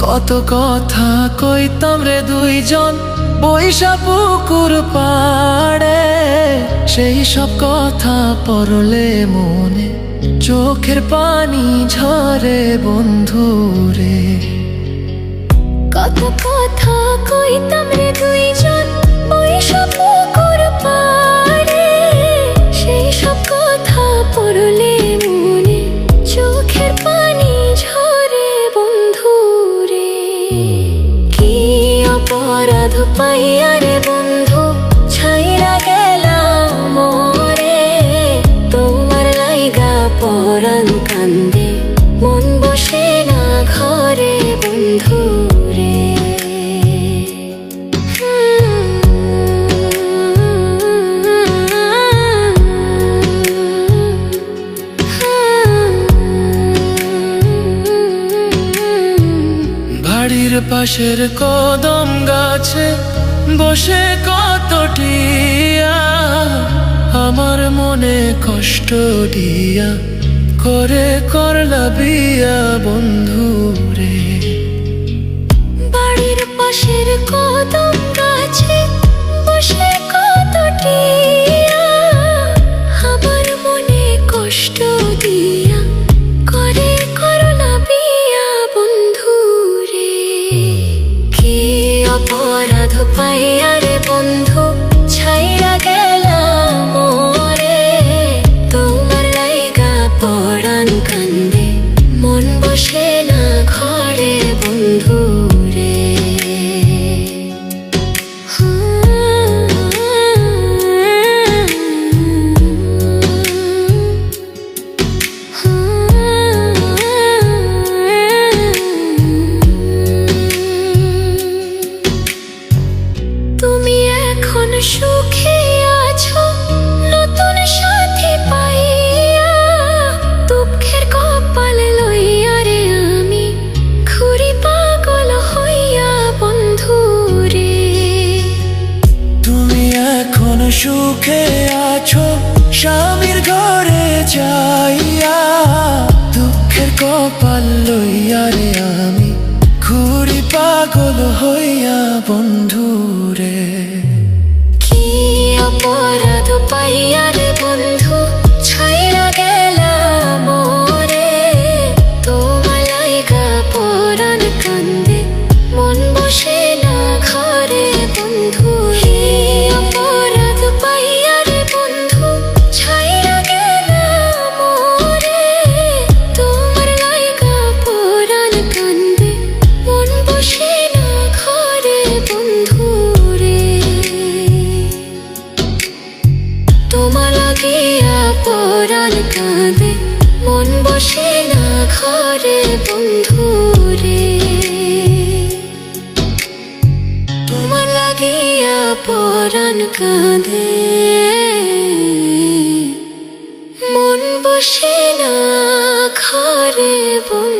কত কথা কইতাম রে দুইজন বৈশা পুকুর পাড়ে, সেই সব কথা পড়লে মনে চোখের পানি ঝরে বন্ধুরে। কত কথা কইতাম রে দুইজন বৈশা পুকুর পাড়ে, সেই সব কথা পড়লে মনে চোখের পানি ঝরে বন্ধুরে। কি অপরাধ পাইয়া রে বন্ধু ছাইরা গেলাম মোরে, তোমার লাইগা পরাণ কান্দে মন বসে না ঘরে বন্ধুরে। বাড়ির পাশের কদম গাছে বসে কত টিয়া, আমার মনে কষ্ট দিয়া করে করলা বিয়া বন্ধুরে। বাড়ির পাশের কদম গাছে বসে কত টিয়া, আমার মনে কষ্ট দিয়া করে করলা বিয়া বন্ধুরে। কি অপরাধ পাইয়া রে বন্ধু ছাইরা গেলাম মোরে, তোমার লাইগা পরাণ কান্দে মন বসে না ঘরে বন্ধুরে। তুমি এখন সুখে আছো নতুন সাথী পাইয়া, দুঃখের কপাল লইয়া রে আমি ঘুরি পাগল হইয়া বন্ধুরে। তুমি এখন সুখে আছো স্বামীর ঘরে যাইয়া, দুঃখের কপাল লইয়া রে আমি ঘুরি পাগল হইয়া বন্ধুরে। কি অপরাধ পাইয়া রে বন্ধু ছাইরা গেলাম মোরে, তোমার লাইগা পরাণ কান্দে মন বসে না ঘরে বন্ধু। কি অপরাধ পাইয়া রে বন্ধু ছাইরা গেলাম মোরে, তোমার লাইগা পরাণ কান্দে মন বসে না ঘরে বন্ধুরে। তোমার লাগিয়া পরাণ কাঁদে মন বসে না ঘরে বন্ধুরে। তোমার লাগিয়া পরাণ কাঁদে মন বসে না ঘরে বন্ধু।